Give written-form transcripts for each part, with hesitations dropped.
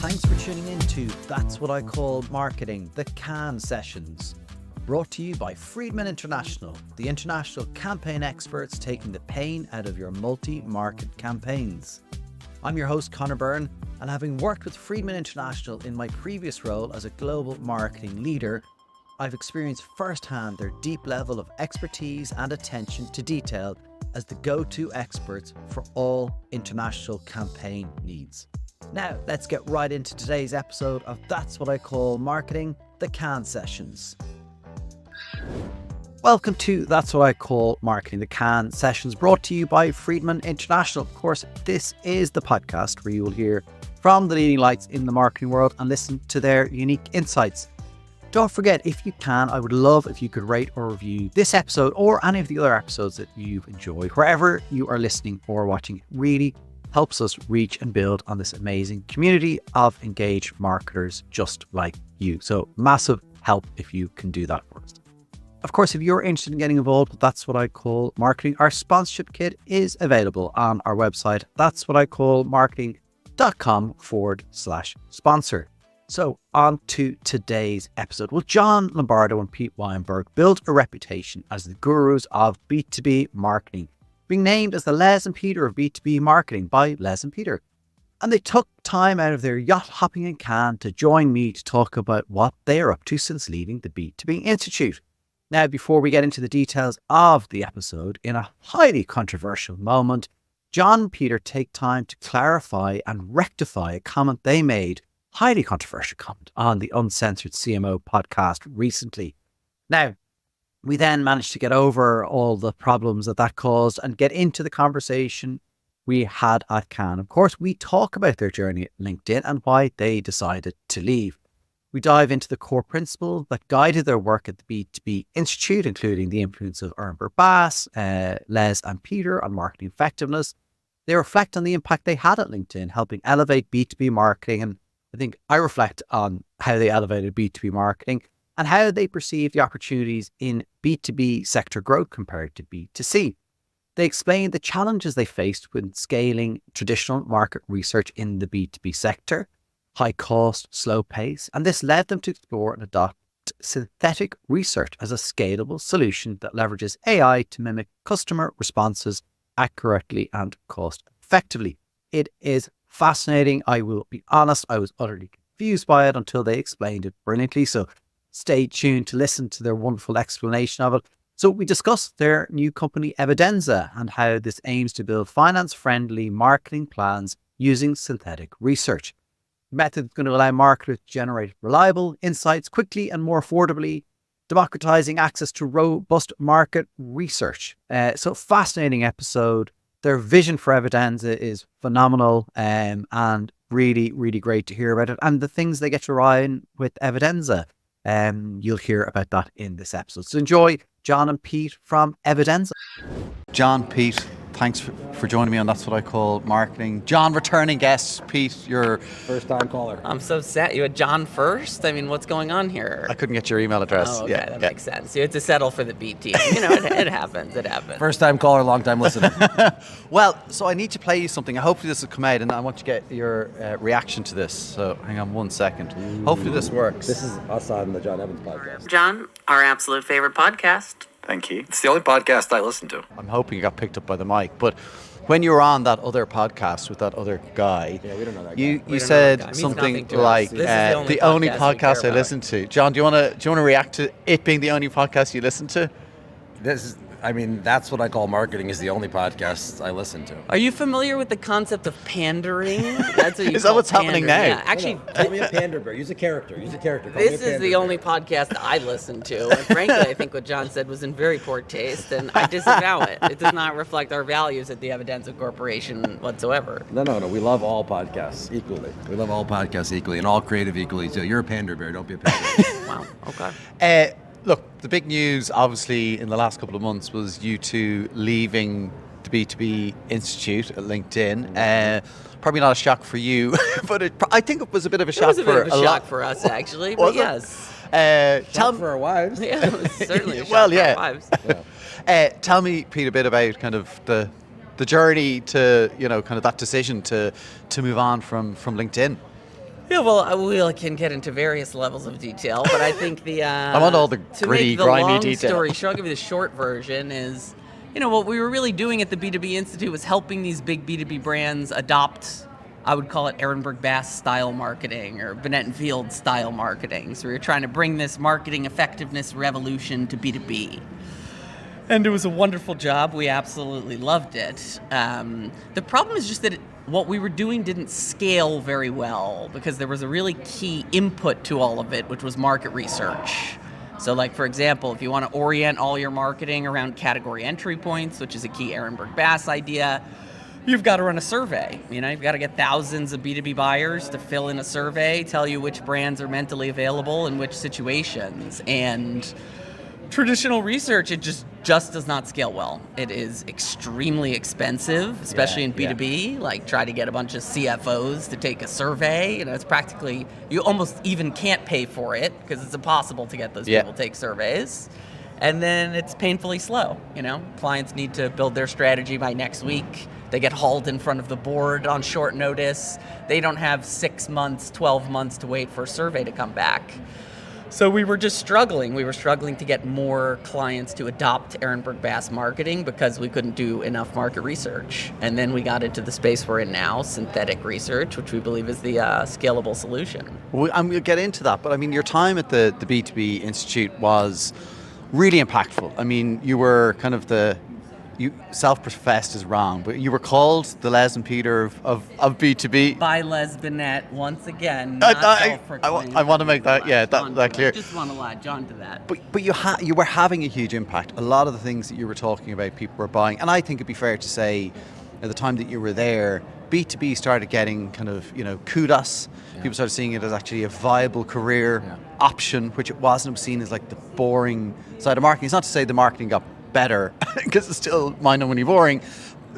Thanks for tuning in to That's What I Call Marketing, the Cannes Sessions. Brought to you by Freedman International, the international campaign experts taking the pain out of your multi-market campaigns. I'm your host, Conor Byrne, and having worked with Freedman International in my previous role as a global marketing leader, I've experienced firsthand their deep level of expertise and attention to detail as the go-to experts for all international campaign needs. Now, let's get right into today's episode of That's What I Call Marketing, the Cannes Sessions. Welcome to That's What I Call Marketing, the Cannes Sessions, brought to you by Freedman International. Of course, this is the podcast where you will hear from the leading lights in the marketing world and listen to their unique insights. Don't forget, if you can, I would love if you could rate or review this episode or any of the other episodes that you've enjoyed, wherever you are listening or watching. It really helps us reach and build on this amazing community of engaged marketers just like you. So massive help if you can do that for us. Of course, if you're interested in getting involved, That's What I Call Marketing, our sponsorship kit is available on our website, that'swhatIcallmarketing.com/sponsor. So on to today's episode. Well, Jon Lombardo and Pete Weinberg built a reputation as the gurus of B2B marketing, being named as the Les and Peter of B2B marketing by Les and Peter. And they took time out of their yacht hopping in Cannes to join me to talk about what they are up to since leaving the B2B Institute. Now, before we get into the details of the episode, in a highly controversial moment, Jon and Peter take time to clarify and rectify a comment they made, highly controversial comment, on the Uncensored CMO podcast recently. Now, we then managed to get over all the problems that caused and get into the conversation we had at Cannes. Of course, we talk about their journey at LinkedIn and why they decided to leave. We dive into the core principles that guided their work at the B2B Institute, including the influence of Weinberg, Les and Peter on marketing effectiveness. They reflect on the impact they had at LinkedIn, helping elevate B2B marketing. And I think I reflect on how they elevated B2B marketing and how they perceive the opportunities in B2B sector growth compared to B2C. They explained the challenges they faced when scaling traditional market research in the B2B sector, high cost, slow pace, and this led them to explore and adopt synthetic research as a scalable solution that leverages AI to mimic customer responses accurately and cost effectively. It is fascinating. I will be honest, I was utterly confused by it until they explained it brilliantly. So stay tuned to listen to their wonderful explanation of it. So we discussed their new company, Evidenza, and how this aims to build finance-friendly marketing plans using synthetic research. The method is going to allow marketers to generate reliable insights quickly and more affordably, democratizing access to robust market research. So fascinating episode. Their vision for Evidenza is phenomenal and really, really great to hear about it. And the things they get to run with Evidenza. You'll hear about that in this episode. So enjoy Jon and Pete from Evidenza. Jon, Pete, thanks for joining me on That's What I Call Marketing. Jon, returning guest. Pete, you're first-time caller. I'm so sad. You had Jon first? I mean, what's going on here? I couldn't get your email address. Oh, okay, that makes sense. You had to settle for the B team. You know, it happens. It happens. First-time caller, long-time listener. Well, so I need to play you something. Hopefully this will come out, and I want to get your reaction to this. So hang on 1 second. Hopefully this works. This is us on the John Evans podcast. Jon, our absolute favorite podcast. Thank you. It's the only podcast I listen to. I'm hoping you got picked up by the mic, but when you were on that other podcast with that other guy, yeah, we don't know that guy. You said something like the only podcast I listen to. Jon, do you want to react to it being the only podcast you listen to? That's what I call marketing, is the only podcast I listen to. Are you familiar with the concept of pandering? That's what you Is that what's happening now? Yeah, actually, Call me a panderbird. Use a character. This is the only podcast I listen to. And frankly, I think what Jon said was in very poor taste, and I disavow it. It does not reflect our values at the Evidenza Corporation whatsoever. No. We love all podcasts equally. We love all podcasts equally and all creative equally too. You're a panderbear. Don't be a panderbear. Wow. Okay. Look, the big news, obviously, in the last couple of months was you two leaving the B2B Institute at LinkedIn. Probably not a shock for you, but I think it was a bit of a shock for a lot. For us, actually. But yes. Shock for our wives. Yeah, it was certainly a shock well, for yeah. our wives. Yeah. Tell me, Pete, a bit about kind of the journey to, kind of that decision to move on from LinkedIn. Yeah, well, we can get into various levels of detail, but I think I want all the to gritty, make the grimy long detail. story short, I'll give you the short version is, what we were really doing at the B2B Institute was helping these big B2B brands adopt, I would call it Ehrenberg Bass style marketing or Bennett and Field style marketing. So we were trying to bring this marketing effectiveness revolution to B2B. And it was a wonderful job. We absolutely loved it. The problem is just that what we were doing didn't scale very well because there was a really key input to all of it, which was market research. So like, for example, if you want to orient all your marketing around category entry points, which is a key Ehrenberg Bass idea, you've got to run a survey. You've got to get thousands of B2B buyers to fill in a survey, tell you which brands are mentally available in which situations. And traditional research, it just does not scale well. It is extremely expensive, especially in B2B. Like, try to get a bunch of CFOs to take a survey. It's practically, you almost even can't pay for it because it's impossible to get those people to take surveys. And then it's painfully slow. Clients need to build their strategy by next week. They get hauled in front of the board on short notice. They don't have 6 months, 12 months to wait for a survey to come back. So we were just struggling. We were struggling to get more clients to adopt Ehrenberg Bass marketing because we couldn't do enough market research. And then we got into the space we're in now, synthetic research, which we believe is the scalable solution. We'll get into that, but your time at the B2B Institute was really impactful. You were kind of you self-professed is wrong, but you were called the Les and Peter of B2B. By Les Bennett, once again, not self-proclaimed. I want to make that clear. I just want to add John to that. But you were having a huge impact. A lot of the things that you were talking about, people were buying. And I think it'd be fair to say, at the time that you were there, B2B started getting kind of, kudos. Yeah. People started seeing it as actually a viable career option, which it wasn't seen as like the boring side of marketing. It's not to say the marketing got better, because it's still mind-numbingly boring,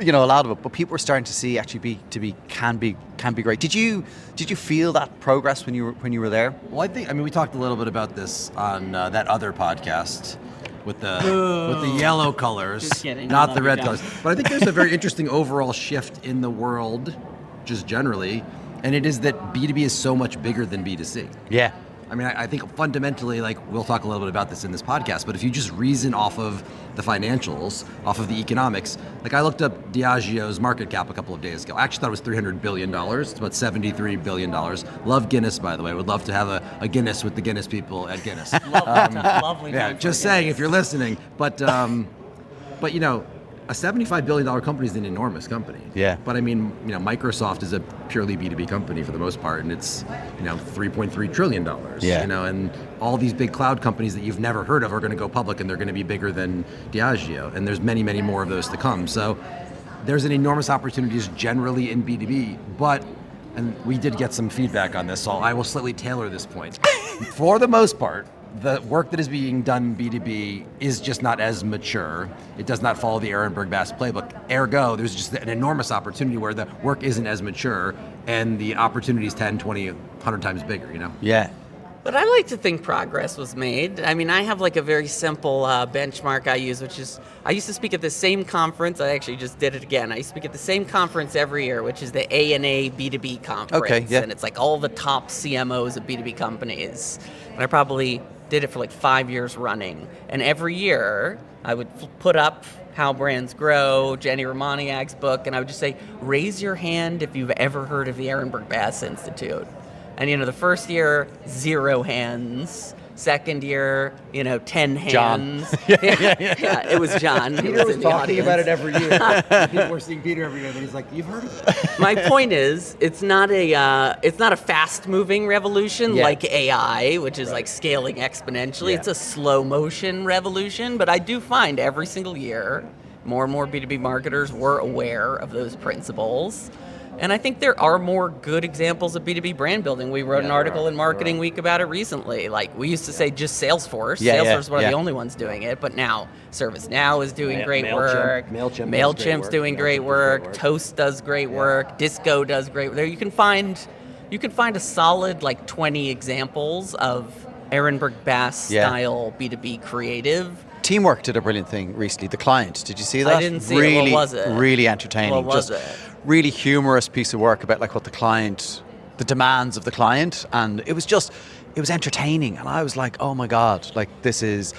a lot of it. But people were starting to see actually B2B can be great. Did you feel that progress when you were there? Well, I think we talked a little bit about this on that other podcast with the yellow colors, just kidding, not the red colors. But I think there's a very interesting overall shift in the world, just generally, and it is that B2B is so much bigger than B2C. Yeah. I think fundamentally, we'll talk a little bit about this in this podcast, but if you just reason off of the financials, off of the economics, I looked up Diageo's market cap a couple of days ago. I actually thought it was $300 billion. It's about $73 billion. Love Guinness, by the way. Would love to have a Guinness with the Guinness people at Guinness. Lovely. Yeah, just saying if you're listening. But a $75 billion company is an enormous company. Yeah. But Microsoft is a purely B2B company for the most part, and it's, $3.3 trillion. Yeah. And all these big cloud companies that you've never heard of are going to go public, and they're going to be bigger than Diageo. And there's many, many more of those to come. So there's an enormous opportunities generally in B2B, and we did get some feedback on this, so I will slightly tailor this point. For the most part, the work that is being done in B2B is just not as mature. It does not follow the Ehrenberg Bass playbook. Ergo, there's just an enormous opportunity where the work isn't as mature and the opportunity is 10, 20, 100 times bigger, Yeah. But I like to think progress was made. I have a very simple benchmark I use, which is I used to speak at the same conference. I actually just did it again. I speak at the same conference every year, which is the ANA B2B conference. Okay, yeah. And it's all the top CMOs of B2B companies. And I probably did it for 5 years running. And every year I would put up How Brands Grow, Jenny Romaniak's book, and I would just say, raise your hand if you've ever heard of the Ehrenberg Bass Institute. And the first year, 0 hands. Second year, 10 hands. John. Yeah, it was John. He was in the talking audience. about it every year. People were seeing Peter every year, and he's like, "You've heard of it." My point is, it's not a fast-moving revolution like AI, which is scaling exponentially. Yeah. It's a slow-motion revolution. But I do find every single year, more and more B2B marketers were aware of those principles. And I think there are more good examples of B2B brand building. We wrote an article in Marketing Week about it recently. We used to say just Salesforce. Salesforce is one of the only ones doing it, but now ServiceNow is doing great work. MailChimp's doing great work. Toast does great work. Disco does great work. There you can find a solid 20 examples of Ehrenberg Bass style B2B creative. Teamwork did a brilliant thing recently. The Client, did you see that? I didn't see really, it. What was it? Really entertaining. What was it? Really humorous piece of work about what the client the demands of the client, and it was entertaining, and I was like, oh my God, like this is.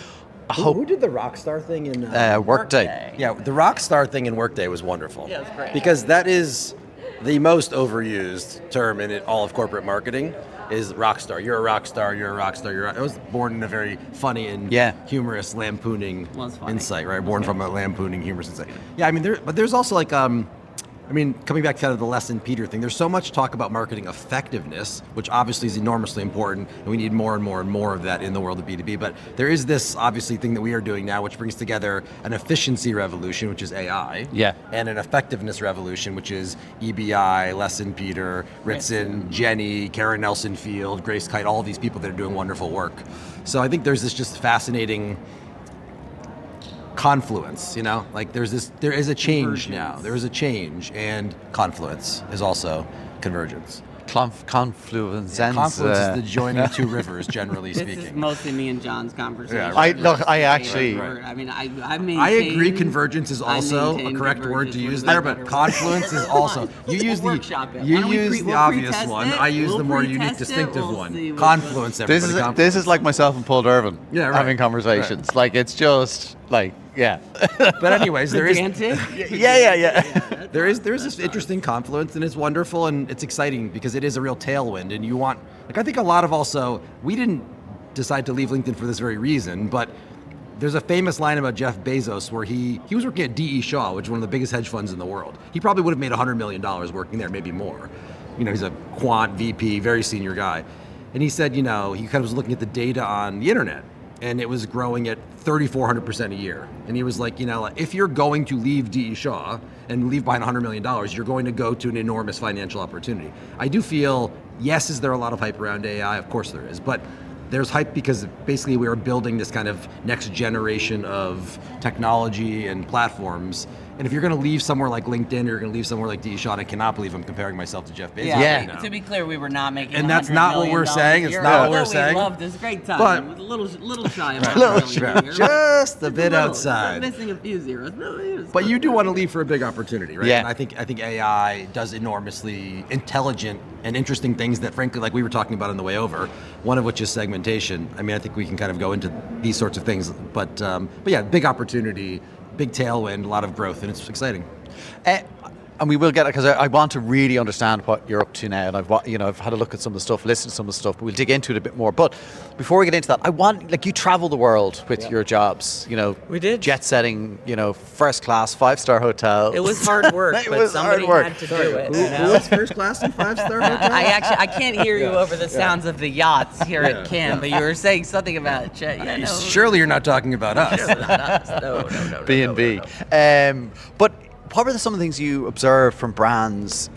Who did the Rockstar thing in Workday? Yeah, the Rockstar thing in Workday was wonderful. Yeah, it was great. Because that is the most overused term in all of corporate marketing is rockstar. You're a rock star, you're a rock star. I was born in a very funny and humorous lampooning insight, right? Born from a lampooning humorous insight. Yeah, I mean, there's also like, coming back to kind of the lesson Peter thing, there's so much talk about marketing effectiveness, which obviously is enormously important, and we need more and more and more of that in the world of B2B. But there is this obviously thing that we are doing now, which brings together an efficiency revolution, which is AI, and an effectiveness revolution, which is EBI, Lesson Peter, Ritson, Jenny, Karen Nelson Field, Grace Kite, all of these people that are doing wonderful work. So I think there's this just fascinating confluence, like there is a change now. There is a change, and confluence is also convergence. Confluence. Confluence is the joining two rivers, generally speaking. This is mostly me and John's conversation. Yeah, I agree. Convergence is also a correct word to use there, but confluence is also. You use the obvious one. I use the more unique, distinctive one. Confluence. This is like myself and Paul Dervin having conversations. Right. Like it's just like. Yeah. But anyways, there is there is this interesting confluence, and it's wonderful and it's exciting because it is a real tailwind, and you want, like, I think a lot of also, we didn't decide to leave LinkedIn for this very reason, but there's a famous line about Jeff Bezos where he was working at D.E. Shaw, which is one of the biggest hedge funds in the world. He probably would have made $100 million working there, maybe more. He's a quant VP, very senior guy. And he said, he kind of was looking at the data on the internet, and it was growing at 3,400% a year. And he was like, if you're going to leave D.E. Shaw and leave behind $100 million, you're going to go to an enormous financial opportunity. I do feel, yes, is there a lot of hype around AI? Of course there is, but there's hype because basically we are building this kind of next generation of technology and platforms. And if you're going to leave somewhere like LinkedIn, or you're going to leave somewhere like D.E. Shaw, I cannot believe I'm comparing myself to Jeff Bezos. Yeah. To be clear, we were not making. And that's not what we're saying. It's not what we're saying. We loved this great time. But it was a little shy of $100 million. Just a bit outside. Missing a few zeros. But you do want to leave for a big opportunity, right? Yeah. And I think AI does enormously intelligent and interesting things that, frankly, like we were talking about on the way over, one of which is segmentation. I mean, I think we can kind of go into these sorts of things. But yeah, big opportunity, big tailwind, a lot of growth, and it's exciting. And we will get it, because I want to really understand what you're up to now, and I've had a look at some of the stuff, listened to some of the stuff, but we'll dig into it a bit more. But before we get into that, I want, you travel the world with your jobs, We did. Jet setting, first class, 5-star hotel. It was hard work, but somebody had to do it. Who was first class and 5-star hotel? I can't hear you over the sounds of the yachts here at Cannes, but you were saying something about Jet. Yeah, no. Surely you're not talking about us. Not us. No. B&B. But what were some of the things you observed from brands,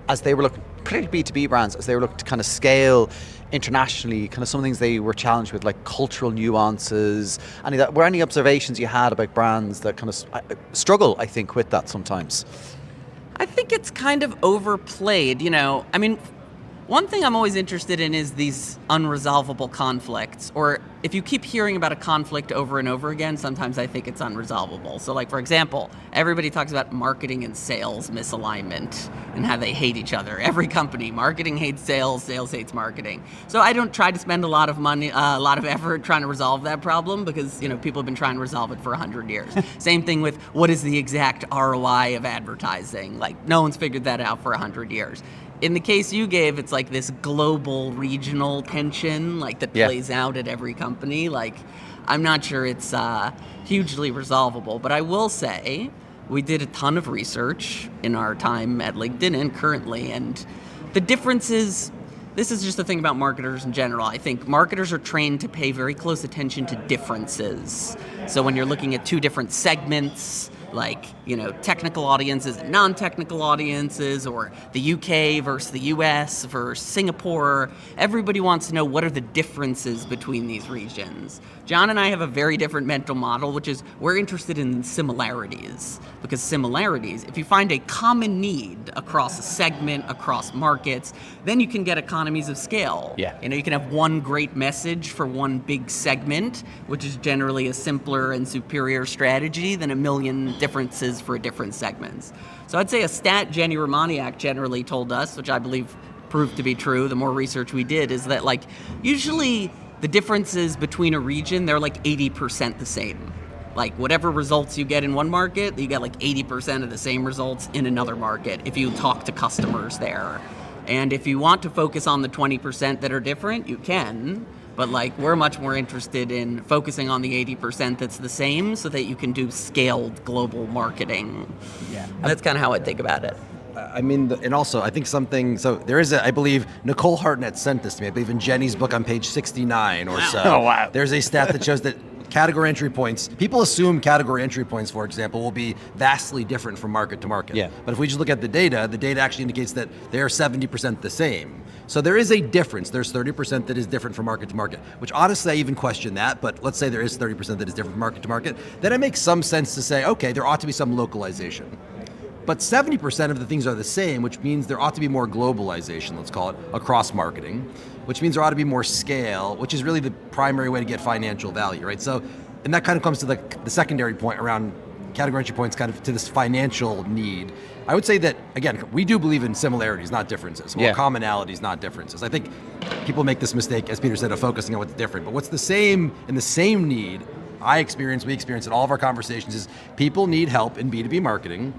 as they were looking, particularly B2B brands, as they were looking to kind of scale internationally, kind of some things they were challenged with, like cultural nuances? Were any observations you had about brands that kind of struggle, I think, with that sometimes? I think it's kind of overplayed, one thing I'm always interested in is these unresolvable conflicts, or if you keep hearing about a conflict over and over again, sometimes I think it's unresolvable. So like, for example, everybody talks about marketing and sales misalignment and how they hate each other. Every company, marketing hates sales, sales hates marketing. So I don't try to spend a lot of money, a lot of effort trying to resolve that problem, because people have been trying to resolve it for 100 years. Same thing with what is the exact ROI of advertising. Like, no one's figured that out for 100 years. In the case you gave, it's like this global, regional tension, that plays out at every company. I'm not sure it's hugely resolvable, but I will say we did a ton of research in our time at LinkedIn and currently, and the differences, this is just the thing about marketers in general. I think marketers are trained to pay very close attention to differences. So when you're looking at two different segments, technical audiences and non-technical audiences, or the UK versus the US versus Singapore, everybody wants to know what are the differences between these regions. John and I have a very different mental model, which is we're interested in similarities, because similarities, if you find a common need across a segment, across markets, then you can get economies of scale. Yeah. You can have one great message for one big segment, which is generally a simpler and superior strategy than a million differences for different segments. So I'd say a stat Jenny Romaniak generally told us, which I believe proved to be true, the more research we did, is that like usually the differences between a region, they're like 80% the same. Like whatever results you get in one market, you get like 80% of the same results in another market if you talk to customers there. And if you want to focus on the 20% that are different, you can. But like we're much more interested in focusing on the 80% that's the same so that you can do scaled global marketing. Yeah. And that's kind of how I think about it. I mean, and also, I think so there is I believe, Nicole Hartnett sent this to me, I believe in Jenny's book on page 69 or so. Oh, wow. There's a stat that shows that category entry points, people assume category entry points, for example, will be vastly different from market to market. Yeah. But if we just look at the data actually indicates that they are 70% the same. So there is a difference. There's 30% that is different from market to market, which honestly I even question that, but let's say there is 30% that is different from market to market, then it makes some sense to say, okay, there ought to be some localization. But 70% of the things are the same, which means there ought to be more globalization, let's call it, across marketing, which means there ought to be more scale, which is really the primary way to get financial value, right? So, and that kind of comes to the secondary point around category entry points, kind of to this financial need. I would say that, again, we do believe in similarities, not differences, or commonalities, not differences. I think people make this mistake, as Peter said, of focusing on what's different, but what's the same in the same need we experience in all of our conversations is people need help in B2B marketing,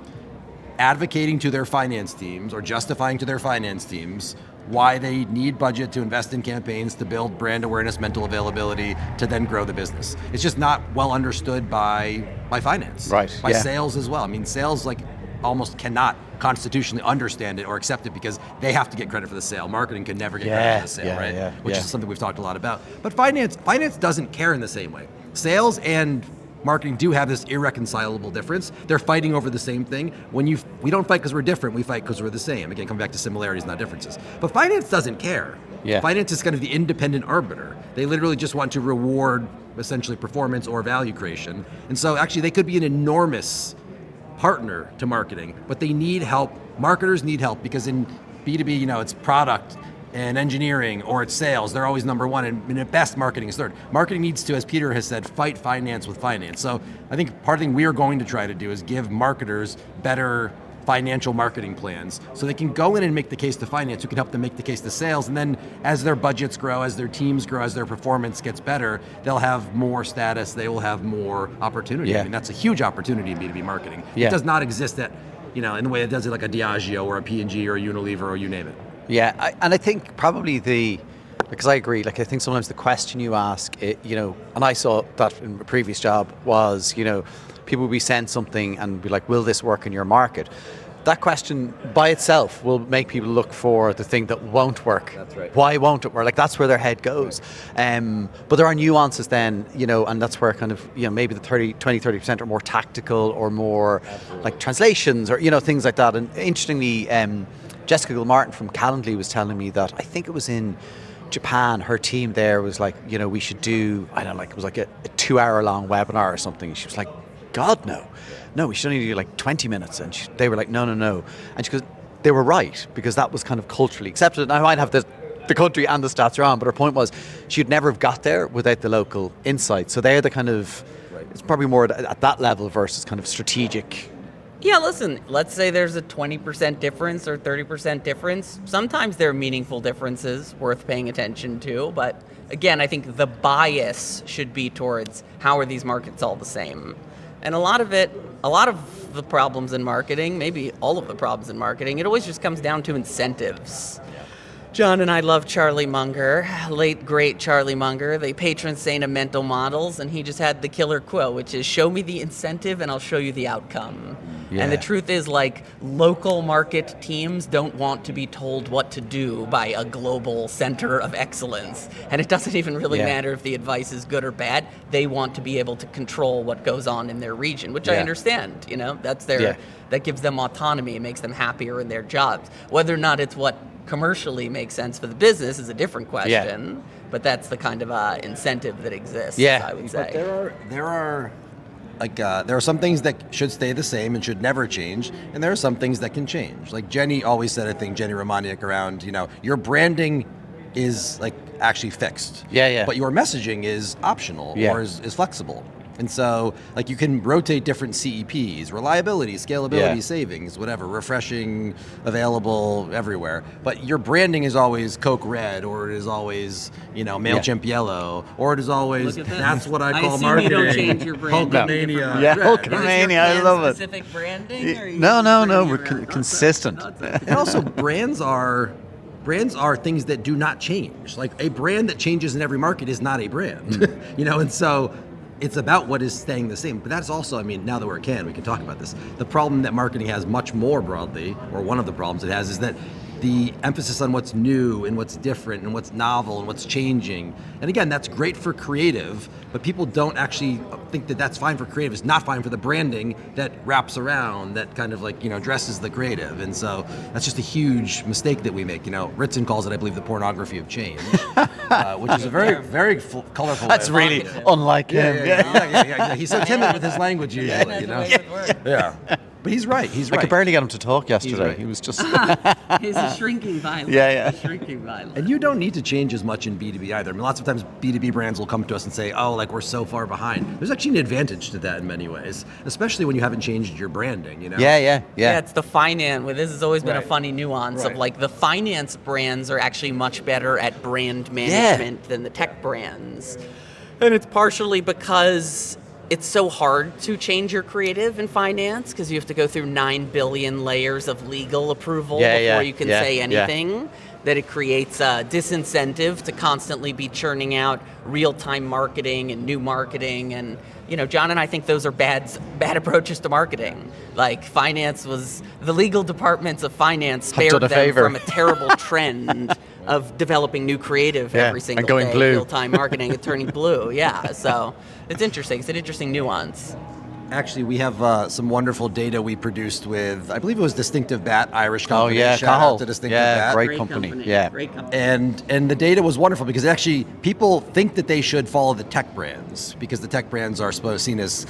advocating to their finance teams or justifying to their finance teams why they need budget to invest in campaigns, to build brand awareness, mental availability, to then grow the business. It's just not well understood by finance, right? By sales as well. I mean, sales like almost cannot constitutionally understand it or accept it because they have to get credit for the sale. Marketing can never get credit for the sale, right? Which is something we've talked a lot about. But finance doesn't care in the same way. Sales and marketing do have this irreconcilable difference. They're fighting over the same thing. We don't fight because we're different, we fight because we're the same. Again, coming back to similarities, not differences. But finance doesn't care. Yeah. Finance is kind of the independent arbiter. They literally just want to reward essentially performance or value creation. And so actually they could be an enormous partner to marketing, but they need help. Marketers need help because in B2B, it's product and engineering or it's sales, they're always number one, and at best marketing is third. Marketing needs to, as Peter has said, fight finance with finance. So I think part of the thing we are going to try to do is give marketers better financial marketing plans so they can go in and make the case to finance, who can help them make the case to sales, and then as their budgets grow, as their teams grow, as their performance gets better, they'll have more status, they will have more opportunity. I mean, that's a huge opportunity in B2B marketing. It does not exist at, in the way it does it like a Diageo or a P&G or a Unilever or you name it. Yeah, and I think probably because I agree, like I think sometimes the question you ask, and I saw that in a previous job was, people will be sent something and be like, will this work in your market? That question by itself will make people look for the thing that won't work. That's right. Why won't it work? Like that's where their head goes. But there are nuances then, and that's where kind of, maybe the 20-30% are more tactical or more like translations or, things like that. And interestingly, Jessica Gilmartin from Calendly was telling me that I think it was in Japan, her team there was like, we should do, it was like a 2-hour long webinar or something. She was like, God, no, we should only do like 20 minutes. And they were like, no. And she goes, they were right, because that was kind of culturally accepted. And I might have the country and the stats wrong, but her point was she'd never have got there without the local insight. So they're the kind of, it's probably more at that level versus kind of strategic. Yeah, listen, let's say there's a 20% difference or 30% difference. Sometimes there are meaningful differences worth paying attention to, but again, I think the bias should be towards how are these markets all the same? And a lot of the problems in marketing, maybe all of the problems in marketing, it always just comes down to incentives. John and I love Charlie Munger, late great Charlie Munger, the patron saint of mental models, and he just had the killer quote, which is, show me the incentive and I'll show you the outcome. Yeah. And the truth is, like, local market teams don't want to be told what to do by a global center of excellence. And it doesn't even really matter if the advice is good or bad. They want to be able to control what goes on in their region, which I understand, that's that gives them autonomy, it makes them happier in their jobs. Whether or not it's what commercially makes sense for the business is a different question, but that's the kind of incentive that exists, I would say. But there are some things that should stay the same and should never change, and there are some things that can change. Like Jenny always said, I think, Jenny Romaniak, around, your branding is like actually fixed. But your messaging is optional or is flexible. And so, like, you can rotate different CEPs, reliability, scalability, savings, whatever, refreshing, available everywhere. But your branding is always Coke Red, or it is always, MailChimp Yellow, or it is always, that's what I call marketing. You don't change your branding. Hulkamania. Yeah, Red. Hulkamania, I love it. Specific branding? Or you No, just we're brand your- consistent. And also, brands are things that do not change. Like, a brand that changes in every market is not a brand, and so it's about what is staying the same. But that's also, now that we're at Cannes, we can talk about this. The problem that marketing has much more broadly, or one of the problems it has, is that the emphasis on what's new and what's different and what's novel and what's changing. And again, that's great for creative, but people don't actually think that that's fine for creative. It's not fine for the branding that wraps around, that kind of dresses the creative. And so that's just a huge mistake that we make. Ritson calls it, I believe, the pornography of change, which is a very, very colorful That's way of really talking. unlike him. Yeah. He's so timid with his language usually, Yeah. But he's right. I could barely get him to talk yesterday. right. He was just... He's a shrinking violet. Yeah. A shrinking violet. And you don't need to change as much in B2B either. Lots of times B2B brands will come to us and say, we're so far behind. There's actually an advantage to that in many ways, especially when you haven't changed your branding, Yeah. Yeah, it's the finance. Well, this has always been a Right. funny nuance Right. of the finance brands are actually much better at brand management than the tech brands. And it's partially because it's so hard to change your creative in finance because you have to go through 9 billion layers of legal approval before you can say anything. That it creates a disincentive to constantly be churning out real-time marketing and new marketing. And, John and I think those are bad approaches to marketing. Finance was, the legal departments of finance spared them from a terrible trend of developing new creative every single and going day. blue. Real-time marketing and turning blue. Yeah, so it's interesting. It's an interesting nuance. Actually, we have some wonderful data we produced with, I believe it was Distinctive Bat, Irish company. Shout out to Distinctive Bat. Great company. Yeah. Great company. And the data was wonderful because actually people think that they should follow the tech brands because the tech brands are seen as,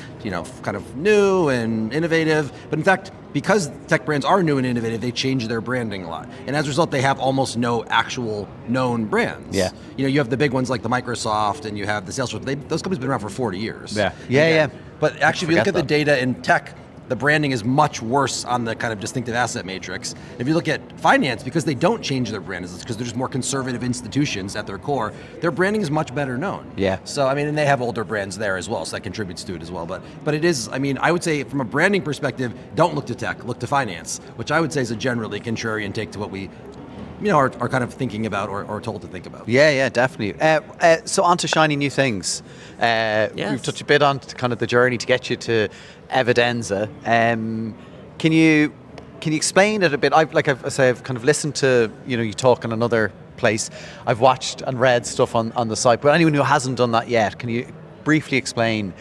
kind of new and innovative. But in fact, because tech brands are new and innovative, they change their branding a lot. And as a result, they have almost no actual known brands. Yeah. You have the big ones like the Microsoft and you have the Salesforce. Those companies have been around for 40 years. Yeah. But actually, if you look at the data in tech, the branding is much worse on the kind of distinctive asset matrix. If you look at finance, because they don't change their brands, it's because they're just more conservative institutions at their core, their branding is much better known. Yeah. So, and they have older brands there as well, so that contributes to it as well. But it is, I would say from a branding perspective, don't look to tech, look to finance, which I would say is a generally contrarian take to what we are kind of thinking about or told to think about. Yeah, definitely. So on to shiny new things. We've touched a bit on kind of the journey to get you to Evidenza. Can you explain it a bit? I've kind of listened to you talk in another place. I've watched and read stuff on the site, but anyone who hasn't done that yet, can you briefly explain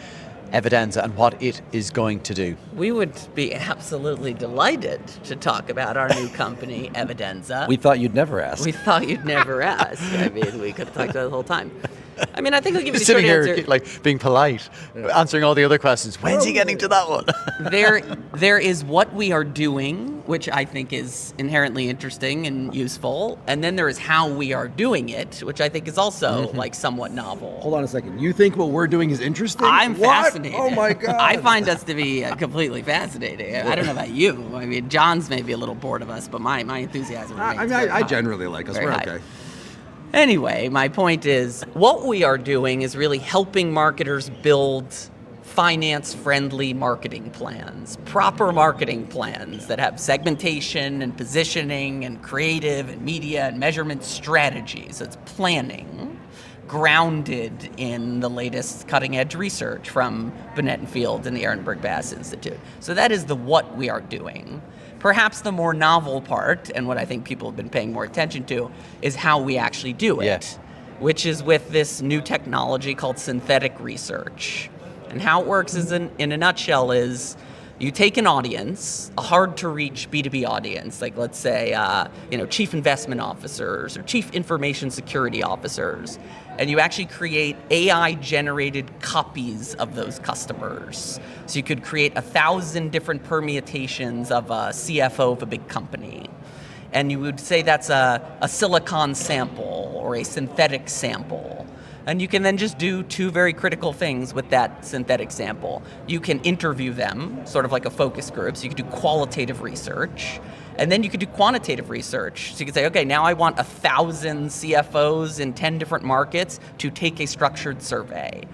Evidenza and what it is going to do? We would be absolutely delighted to talk about our new company, Evidenza. We thought you'd never ask. We thought you'd never ask. We could have talked about it the whole time. I think I'll give you the Sitting short here, answer. being polite, answering all the other questions. When's he getting to that one? There is what we are doing, which I think is inherently interesting and useful, and then there is how we are doing it, which I think is also somewhat novel. Hold on a second. You think what we're doing is interesting? I'm fascinated. Oh my God. I find us to be completely fascinating. I don't know about you. John's maybe a little bored of us, but my enthusiasm remains very I high. generally like us. Very We're high. okay. Anyway, my point is, what we are doing is really helping marketers build finance-friendly marketing plans, proper marketing plans that have segmentation and positioning and creative and media and measurement strategies. It's planning grounded in the latest cutting-edge research from Binet & Fields and the Ehrenberg Bass Institute. So that is the what we are doing. Perhaps the more novel part, and what I think people have been paying more attention to, is how we actually do it, which is with this new technology called synthetic research. And how it works is, in a nutshell, is you take an audience, a hard-to-reach B2B audience, like let's say, chief investment officers or chief information security officers, and you actually create AI-generated copies of those customers. So you could create 1,000 different permutations of a CFO of a big company. And you would say that's a silicon sample or a synthetic sample. And you can then just do two very critical things with that synthetic sample. You can interview them, sort of like a focus group, so you can do qualitative research. And then you could do quantitative research. So you could say, okay, now I want 1,000 CFOs in 10 different markets to take a structured survey.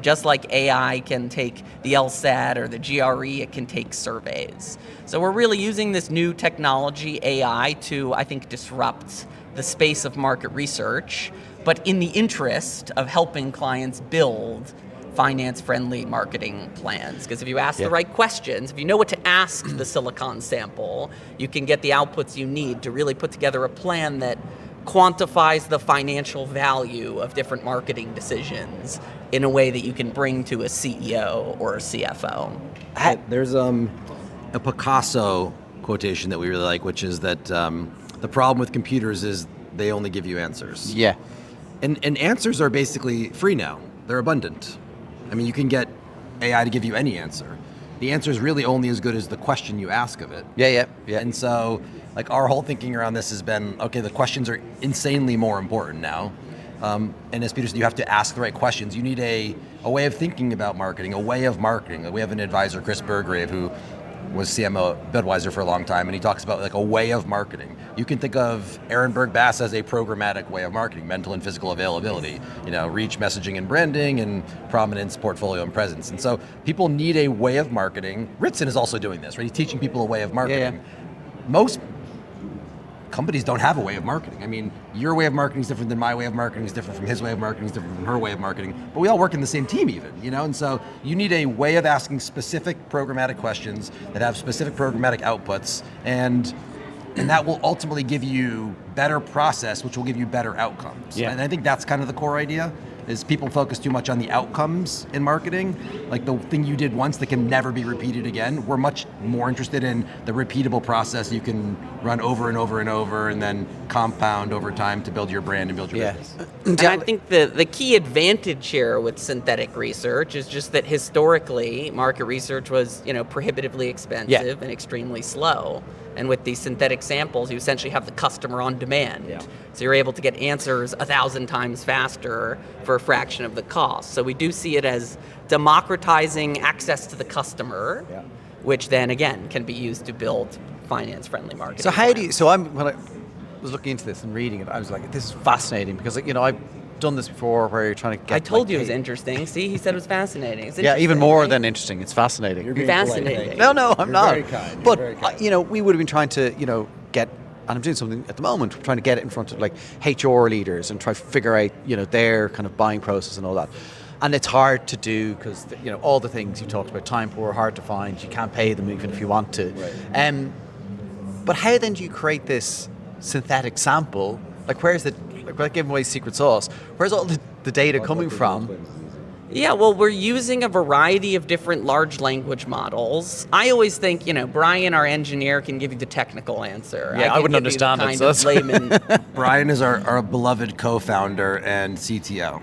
Just like AI can take the LSAT or the GRE, it can take surveys. So we're really using this new technology, AI, to, I think, disrupt the space of market research, but in the interest of helping clients build finance-friendly marketing plans. Because if you ask the right questions, if you know what to ask the silicon sample, you can get the outputs you need to really put together a plan that quantifies the financial value of different marketing decisions in a way that you can bring to a CEO or a CFO. There's a Picasso quotation that we really like, which is that the problem with computers is they only give you answers. Yeah. And answers are basically free now. They're abundant. I mean, you can get AI to give you any answer. The answer is really only as good as the question you ask of it. Yeah. And so, our whole thinking around this has been, okay, the questions are insanely more important now. And as Peter said, you have to ask the right questions. You need a way of thinking about marketing, a way of marketing. We have an advisor, Chris Burgrave, who was CMO at Budweiser for a long time, and he talks about a way of marketing. You can think of Ehrenberg Bass as a programmatic way of marketing, mental and physical availability, reach, messaging, and branding, and prominence, portfolio, and presence. And so people need a way of marketing. Ritson is also doing this, right? He's teaching people a way of marketing. Yeah. Most companies don't have a way of marketing. I mean, your way of marketing is different than my way of marketing, is different from his way of marketing, is different from her way of marketing, but we all work in the same team even, and so you need a way of asking specific programmatic questions that have specific programmatic outputs, and that will ultimately give you better process, which will give you better outcomes. Yeah. And I think that's kind of the core idea, is people focus too much on the outcomes in marketing, like the thing you did once that can never be repeated again. We're much more interested in the repeatable process you can run over and over and over, and then compound over time to build your brand and build your business. And I think the key advantage here with synthetic research is just that historically, market research was prohibitively expensive and extremely slow. And with these synthetic samples, you essentially have the customer on demand. Yeah. So you're able to get answers 1,000 times faster for a fraction of the cost. So we do see it as democratizing access to the customer, which then again can be used to build finance-friendly marketing. So when I was looking into this and reading it, I was like, this is fascinating because I've done this before where you're trying to get. I told you it was interesting. See, he said it was fascinating. It's yeah, even more than interesting. It's fascinating. You're fascinating. No, I'm not. Very kind. But very kind. we would have been trying to get, and I'm doing something at the moment, trying to get it in front of HR leaders and try to figure out their kind of buying process and all that. And it's hard to do because all the things you talked about, time poor, hard to find. You can't pay them even if you want to. Right. But how then do you create this synthetic sample? Where's the without giving away secret sauce, where's all the data coming from? Yeah, well, we're using a variety of different large language models. I always think, Brian, our engineer, can give you the technical answer. Yeah, I wouldn't understand it. So layman. Brian is our beloved co-founder and CTO.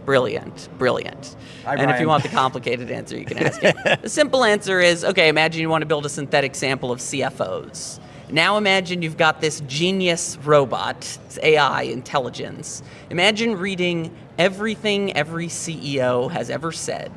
Brilliant. Hi, and if you Brian. want the complicated answer, you can ask him. The simple answer is, okay, imagine you want to build a synthetic sample of CFOs. Now imagine you've got this genius robot, it's AI intelligence. Imagine reading everything every CEO has ever said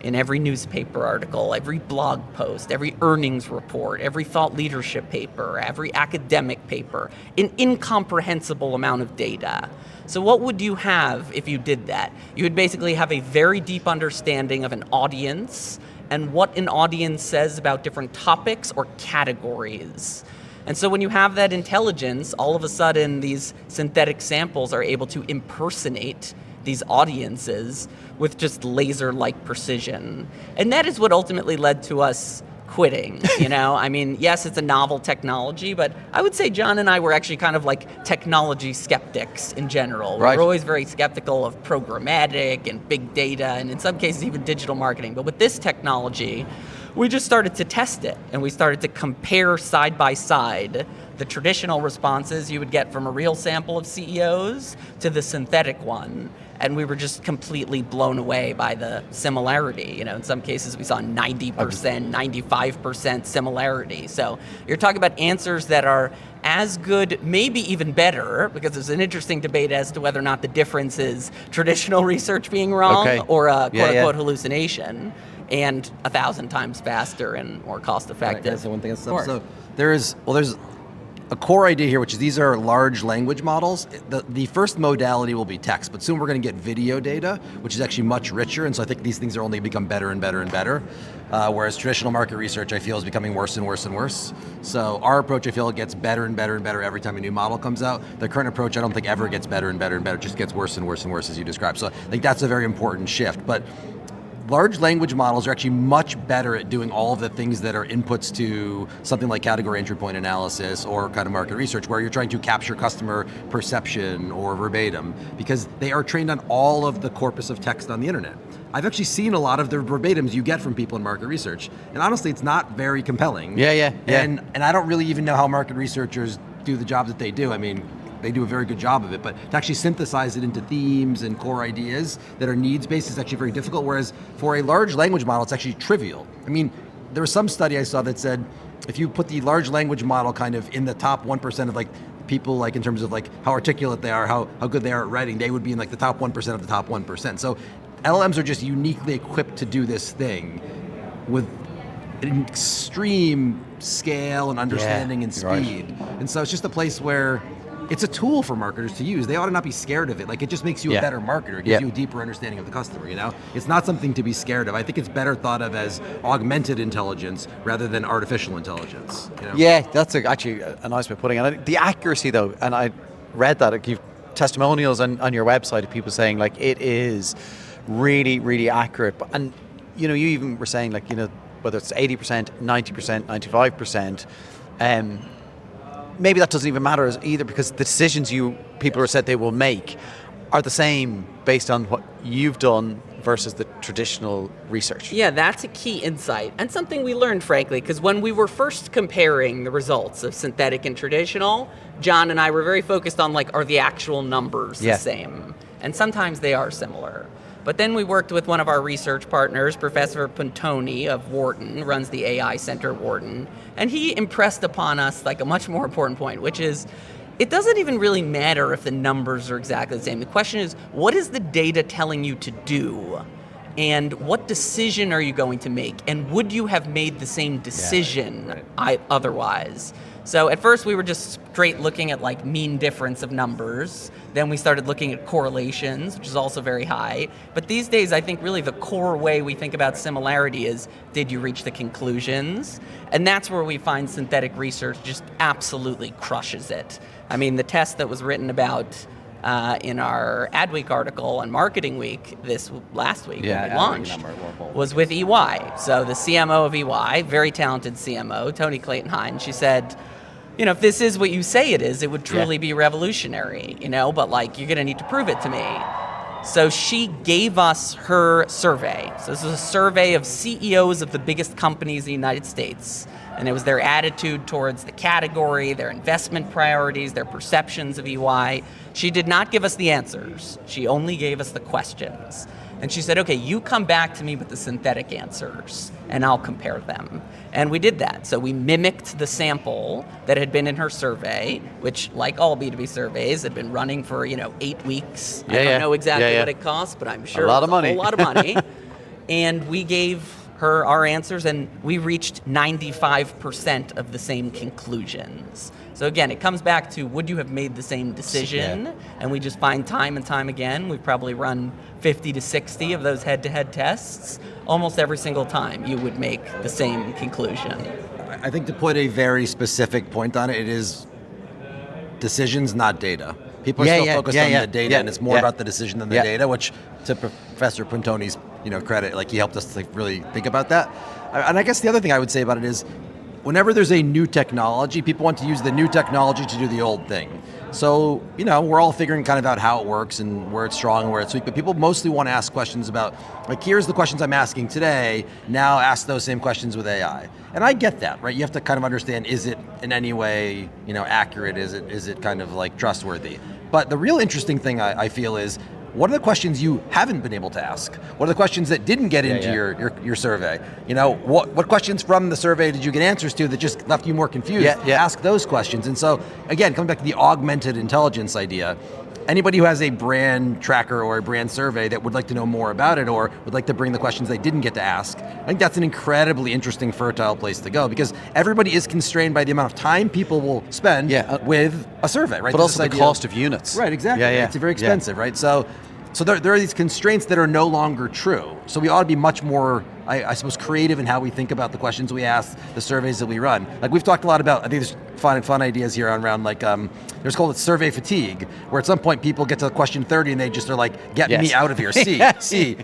in every newspaper article, every blog post, every earnings report, every thought leadership paper, every academic paper, an incomprehensible amount of data. So what would you have if you did that? You would basically have a very deep understanding of an audience and what an audience says about different topics or categories. And so when you have that intelligence, all of a sudden these synthetic samples are able to impersonate these audiences with just laser-like precision. And that is what ultimately led to us quitting, I mean, yes, it's a novel technology, but I would say Jon and I were actually kind of like technology skeptics in general. Right. We're always very skeptical of programmatic and big data, and in some cases even digital marketing. But with this technology, we just started to test it, and we started to compare side by side the traditional responses you would get from a real sample of CEOs to the synthetic one. And we were just completely blown away by the similarity. In some cases we saw 90%, 95% similarity. So you're talking about answers that are as good, maybe even better, because there's an interesting debate as to whether or not the difference is traditional research being wrong or a quote-unquote hallucination, and 1,000 times faster and more cost-effective. Can I say one thing? So there's a core idea here, which is these are large language models. The first modality will be text, but soon we're going to get video data, which is actually much richer, and so I think these things are only become better and better and better, whereas traditional market research, I feel, is becoming worse and worse and worse. So our approach, I feel, gets better and better and better every time a new model comes out. The current approach, I don't think ever gets better and better and better, it just gets worse and worse and worse, as you described. So I think that's a very important shift. But large language models are actually much better at doing all of the things that are inputs to something like category entry point analysis or kind of market research, where you're trying to capture customer perception or verbatim, because they are trained on all of the corpus of text on the internet. I've actually seen a lot of the verbatims you get from people in market research, and honestly, it's not very compelling. Yeah. And I don't really even know how market researchers do the job that they do. I mean, they do a very good job of it, but to actually synthesize it into themes and core ideas that are needs-based is actually very difficult, whereas for a large language model, it's actually trivial. I mean, there was some study I saw that said, if you put the large language model kind of in the top 1% of like people, like in terms of like how articulate they are, how good they are at writing, they would be in like the top 1% of the top 1%. So LLMs are just uniquely equipped to do this thing with an extreme scale and understanding and speed. Right. And so it's just a place where it's a tool for marketers to use. They ought to not be scared of it. Like, it just makes you a better marketer. It gives you a deeper understanding of the customer, you know? It's not something to be scared of. I think it's better thought of as augmented intelligence rather than artificial intelligence. You know? Yeah, that's actually a nice way of putting it. The accuracy, though, and I read that, you've testimonials on your website of people saying, like, it is really, really accurate. And, you know, you even were saying, like, you know, whether it's 80%, 90%, 95%, maybe that doesn't even matter either, because the decisions people are said they will make are the same based on what you've done versus the traditional research. Yeah, that's a key insight, and something we learned, frankly, because when we were first comparing the results of synthetic and traditional, Jon and I were very focused on, like, are the actual numbers the same? And sometimes they are similar. But then we worked with one of our research partners, Professor Puntoni of Wharton, runs the AI Center at Wharton, and he impressed upon us like a much more important point, which is, it doesn't even really matter if the numbers are exactly the same. The question is, what is the data telling you to do? And what decision are you going to make? And would you have made the same decision otherwise? So at first we were just straight looking at like mean difference of numbers. Then we started looking at correlations, which is also very high. But these days, I think really the core way we think about similarity is, did you reach the conclusions? And that's where we find synthetic research just absolutely crushes it. I mean, the test that was written about in our Adweek article on Marketing Week last week when we launched was with EY. So the CMO of EY, very talented CMO, Tony Clayton-Hine, she said, you know, if this is what you say it is, it would truly be revolutionary, you know, but like, you're going to need to prove it to me. So she gave us her survey. So this is a survey of CEOs of the biggest companies in the United States. And it was their attitude towards the category, their investment priorities, their perceptions of EY. She did not give us the answers. She only gave us the questions. And she said, okay, you come back to me with the synthetic answers, and I'll compare them. And we did that. So we mimicked the sample that had been in her survey, which, like all B2B surveys, had been running for, 8 weeks. I don't know exactly what it cost, but I'm sure a lot of money. A lot of money. And we gave her our answers, and we reached 95% of the same conclusions. So again, it comes back to, would you have made the same decision? And we just find time and time again, we've probably run 50 to 60 of those head-to-head tests. Almost every single time you would make the same conclusion. I think to put a very specific point on it, it is decisions, not data. People are still focused on the data, and it's more about the decision than the data, which, to Professor Puntoni's credit, like, he helped us to really think about that. And I guess the other thing I would say about it is, whenever there's a new technology, people want to use the new technology to do the old thing. So, we're all figuring kind of out how it works and where it's strong and where it's weak, but people mostly want to ask questions about, like, here's the questions I'm asking today, now ask those same questions with AI. And I get that, right? You have to kind of understand, is it in any way, accurate? Is it kind of like trustworthy? But the real interesting thing I feel is, what are the questions you haven't been able to ask? What are the questions that didn't get into your survey? What questions from the survey did you get answers to that just left you more confused? Ask those questions. And so, again, coming back to the augmented intelligence idea, anybody who has a brand tracker or a brand survey that would like to know more about it or would like to bring the questions they didn't get to ask, I think that's an incredibly interesting, fertile place to go, because everybody is constrained by the amount of time people will spend with a survey, right? But also the cost of units. Right, exactly. It's very expensive, right? So there are these constraints that are no longer true. So we ought to be much more, I suppose, creative in how we think about the questions we ask, the surveys that we run. Like we've talked a lot about, I think there's fun ideas here around like, there's called survey fatigue, where at some point people get to question 30 and they just are like, get me out of here, C.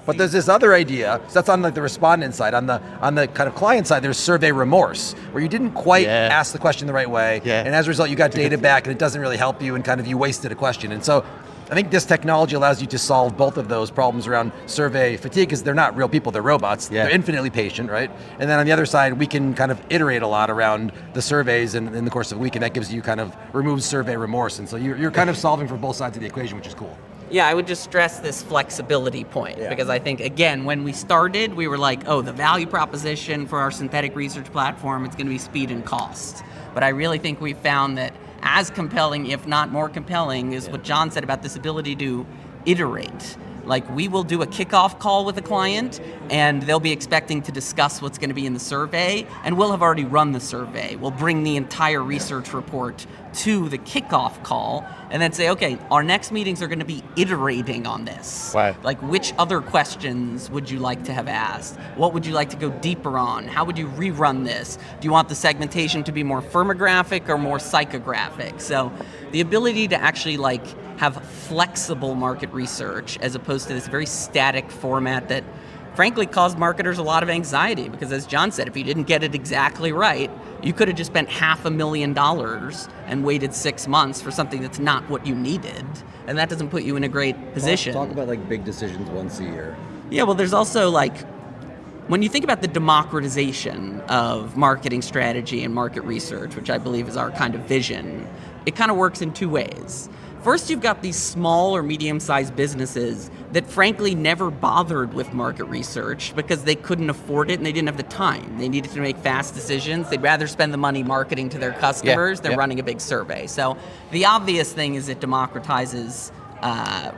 But there's this other idea, so that's on like the respondent side. On the kind of client side, there's survey remorse, where you didn't quite ask the question the right way, and as a result you got data back and it doesn't really help you and kind of you wasted a question. And so I think this technology allows you to solve both of those problems around survey fatigue, because they're not real people, they're robots. They're infinitely patient, right? And then on the other side, we can kind of iterate a lot around the surveys in the course of a week, and that gives you kind of removes survey remorse. And so you're kind of solving for both sides of the equation, which is cool. Yeah, I would just stress this flexibility point, because I think, again, when we started, we were like, oh, the value proposition for our synthetic research platform, it's going to be speed and cost. But I really think we found that as compelling, if not more compelling, is what Jon said about this ability to iterate. Like, we will do a kickoff call with a client, and they'll be expecting to discuss what's going to be in the survey, and we'll have already run the survey. We'll bring the entire research report to the kickoff call, and then say, okay, our next meetings are going to be iterating on this. Wow. Like, which other questions would you like to have asked? What would you like to go deeper on? How would you rerun this? Do you want the segmentation to be more firmographic or more psychographic? So the ability to actually have flexible market research as opposed to this very static format that frankly caused marketers a lot of anxiety, because as Jon said, if you didn't get it exactly right, you could have just spent $500,000 and waited 6 months for something that's not what you needed, and that doesn't put you in a great position. Talk about like big decisions once a year. Yeah, well, there's also when you think about the democratization of marketing strategy and market research, which I believe is our kind of vision, it kind of works in two ways. First, you've got these small or medium-sized businesses that frankly never bothered with market research because they couldn't afford it and they didn't have the time. They needed to make fast decisions. They'd rather spend the money marketing to their customers than running a big survey. So the obvious thing is it democratizes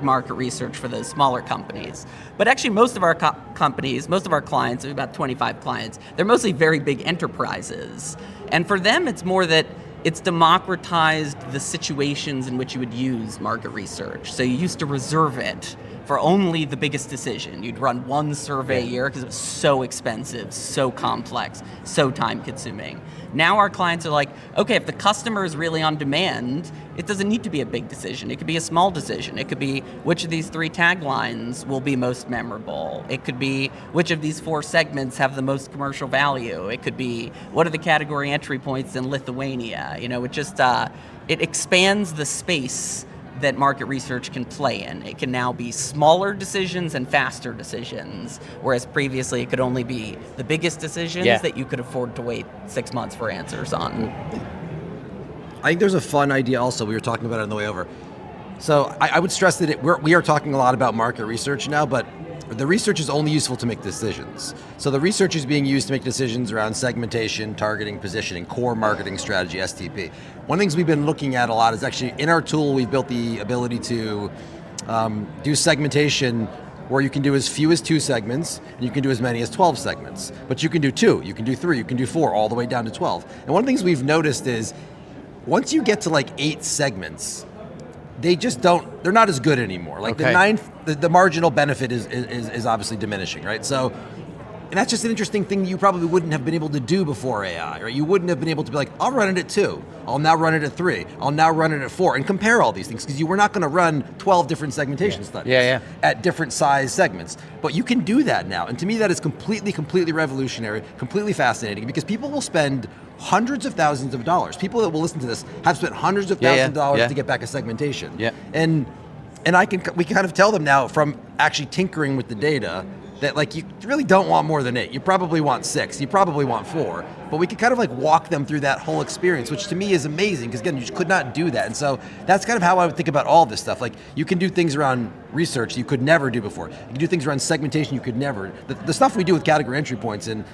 market research for those smaller companies. But actually most of our companies, most of our clients, we have about 25 clients, they're mostly very big enterprises. And for them, it's more that it's democratized the situations in which you would use market research. So you used to reserve it for only the biggest decision. You'd run one survey a year because it was so expensive, so complex, so time consuming. Now our clients are like, okay, if the customer is really on demand, it doesn't need to be a big decision. It could be a small decision. It could be which of these 3 taglines will be most memorable. It could be which of these 4 segments have the most commercial value. It could be what are the category entry points in Lithuania. It just, it expands the space that market research can play in. It can now be smaller decisions and faster decisions, whereas previously it could only be the biggest decisions that you could afford to wait 6 months for answers on. I think there's a fun idea also, we were talking about it on the way over. So I would stress that we are talking a lot about market research now, but the research is only useful to make decisions. So the research is being used to make decisions around segmentation, targeting, positioning, core marketing strategy, STP. One of the things we've been looking at a lot is actually in our tool, we've built the ability to do segmentation where you can do as few as 2 segments, and you can do as many as 12 segments. But you can do 2, you can do 3, you can do 4, all the way down to 12. And one of the things we've noticed is once you get to 8 segments, they're not as good anymore. The 9th, the marginal benefit is obviously diminishing, right? So, and that's just an interesting thing you probably wouldn't have been able to do before AI, right? You wouldn't have been able to be like, I'll run it at 2, I'll now run it at 3, I'll now run it at 4, and compare all these things, because you were not going to run 12 different segmentation studies at different size segments. But you can do that now, and to me that is completely revolutionary, completely fascinating, because people will spend hundreds of thousands of dollars. People that will listen to this have spent hundreds of thousands of dollars to get back a segmentation. And we can kind of tell them now from actually tinkering with the data that like you really don't want more than 8. You probably want 6. You probably want 4. But we could kind of like walk them through that whole experience, which to me is amazing because again, you just could not do that. And so that's kind of how I would think about all this stuff. Like you can do things around research you could never do before. You can do things around segmentation you could never. The stuff we do with category entry points and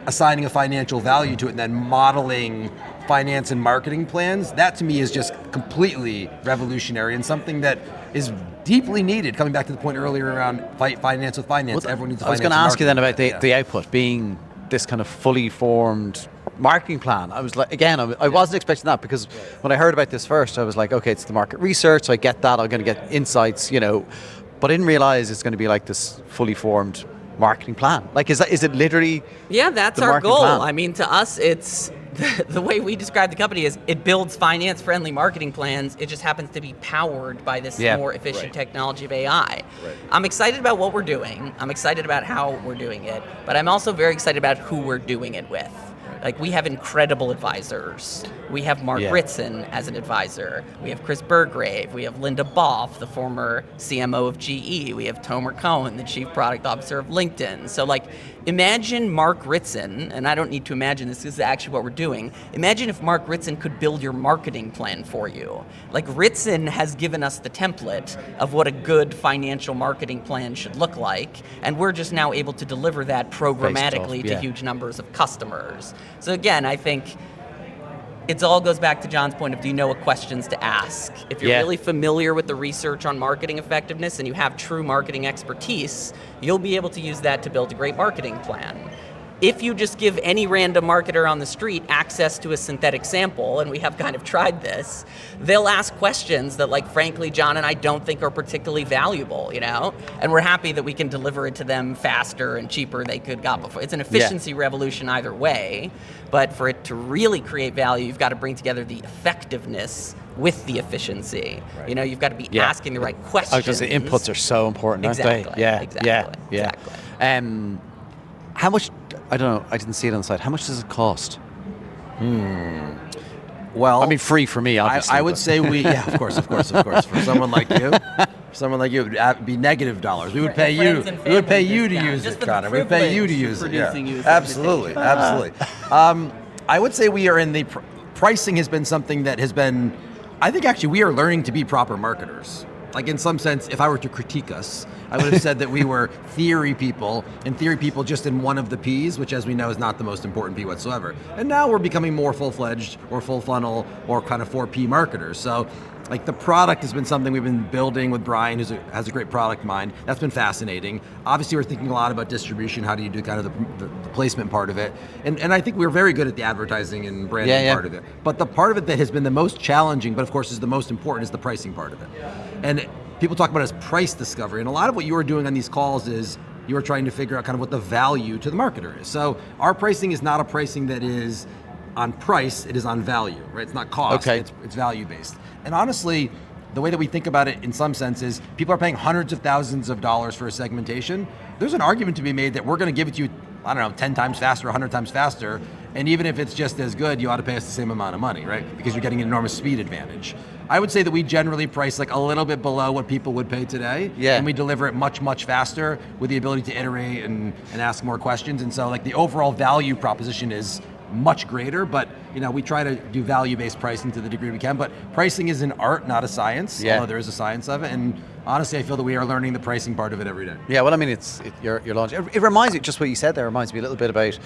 assigning a financial value to it and then modeling finance and marketing plans, that to me is just completely revolutionary and something that is deeply needed. Coming back to the point earlier around finance with finance, everyone needs a I was finance going to ask you then marketing about the output being this kind of fully formed marketing plan. I was like, again, I wasn't expecting that because when I heard about this first, I was like, okay, it's the market research, so I get that, I'm going to get insights, but I didn't realize it's going to be like this fully formed marketing plan. Like, is it literally? Yeah, that's the our marketing goal. plan? I mean, to us, it's the way we describe the company is it builds finance-friendly marketing plans. It just happens to be powered by this more efficient technology of AI. Right. I'm excited about what we're doing. I'm excited about how we're doing it, but I'm also very excited about who we're doing it with. Like, we have incredible advisors. We have Mark Ritson as an advisor. We have Chris Burgrave. We have Linda Boff, the former CMO of GE. We have Tomer Cohen, the chief product officer of LinkedIn. So, like, imagine Mark Ritson, and I don't need to imagine this is actually what we're doing. Imagine if Mark Ritson could build your marketing plan for you. Like, Ritson has given us the template of what a good financial marketing plan should look like, and we're just now able to deliver that programmatically to huge numbers of customers. So again, I think it all goes back to John's point of, do you know what questions to ask? If you're really familiar with the research on marketing effectiveness and you have true marketing expertise, you'll be able to use that to build a great marketing plan. If you just give any random marketer on the street access to a synthetic sample, and we have kind of tried this, they'll ask questions that, like, frankly, John and I don't think are particularly valuable, And we're happy that we can deliver it to them faster and cheaper than they could got before. It's an efficiency revolution either way, but for it to really create value, you've got to bring together the effectiveness with the efficiency. Right. You've got to be asking the right questions. Because the inputs are so important, aren't they? Exactly. How much, I don't know, I didn't see it on the site. How much does it cost? Well, I mean, free for me, obviously. I would say of course. For someone like you, it would be negative dollars. We would pay you. We would pay you to use it, Connor. We would pay you to use it. Yeah. Absolutely. I would say we are in the pricing has been something that has been. I think actually we are learning to be proper marketers. Like, in some sense, if I were to critique us, I would have said that we were theory people just in one of the P's, which, as we know, is not the most important P whatsoever. And now we're becoming more full-fledged or full funnel or kind of 4P marketers. So, like, the product has been something we've been building with Brian, who has a great product mind. That's been fascinating. Obviously, we're thinking a lot about distribution. How do you do kind of the placement part of it? And I think we're very good at the advertising and branding part of it. But the part of it that has been the most challenging, but of course is the most important, is the pricing part of it. And people talk about it as price discovery. And a lot of what you are doing on these calls is you are trying to figure out kind of what the value to the marketer is. So our pricing is not a pricing that is on price, it is on value, right? It's not cost, it's value-based. And honestly, the way that we think about it in some sense is people are paying hundreds of thousands of dollars for a segmentation. There's an argument to be made that we're going to give it to you, 10 times faster, 100 times faster, and even if it's just as good, you ought to pay us the same amount of money, right? Because you're getting an enormous speed advantage. I would say that we generally price like a little bit below what people would pay today, and we deliver it much, much faster with the ability to iterate and ask more questions. And so, like, the overall value proposition is much greater, but we try to do value-based pricing to the degree we can. But pricing is an art, not a science, although there is a science of it. And honestly, I feel that we are learning the pricing part of it every day. Yeah, well, I mean, you're launching. It reminds me, just what you said there, reminds me a little bit about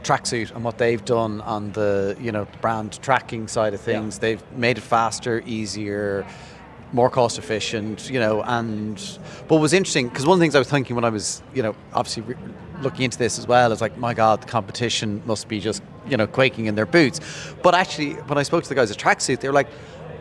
Tracksuit and what they've done on the brand tracking side of things. They've made it faster, easier, more cost efficient, but what was interesting, because one of the things I was thinking when I was, obviously looking into this as well, is like, my God, the competition must be just, quaking in their boots. But actually, when I spoke to the guys at Tracksuit, they were like,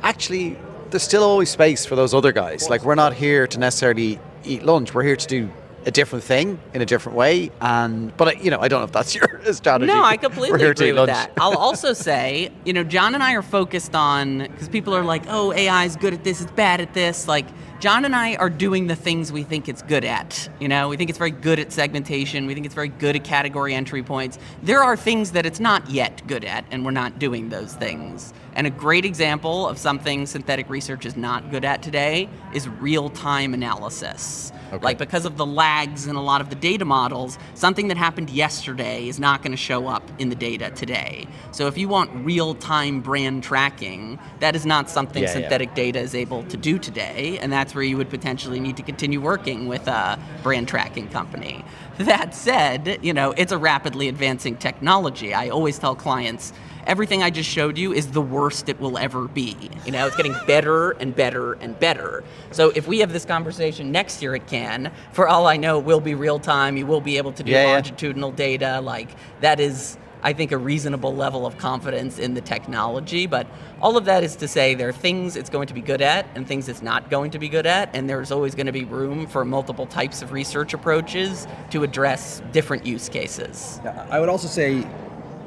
actually, there's still always space for those other guys. Like, we're not here to necessarily eat lunch. We're here to do a different thing in a different way. But I don't know if that's your strategy. No, I completely agree with that. I'll also say, John and I are focused on, because people are like, oh, AI is good at this, it's bad at this. Like, Jon and I are doing the things we think it's good at. We think it's very good at segmentation. We think it's very good at category entry points. There are things that it's not yet good at, and we're not doing those things. And a great example of something synthetic research is not good at today is real-time analysis. Okay. Like, because of the lags in a lot of the data models, something that happened yesterday is not going to show up in the data today. So if you want real-time brand tracking, that is not something synthetic data is able to do today, and that's where you would potentially need to continue working with a brand tracking company. That said, it's a rapidly advancing technology. I always tell clients, everything I just showed you is the worst it will ever be. It's getting better and better and better. So if we have this conversation next year at Cannes, for all I know, it will be real time. You will be able to do longitudinal data. Like, that is, I think, a reasonable level of confidence in the technology. But all of that is to say there are things it's going to be good at and things it's not going to be good at. And there's always going to be room for multiple types of research approaches to address different use cases. I would also say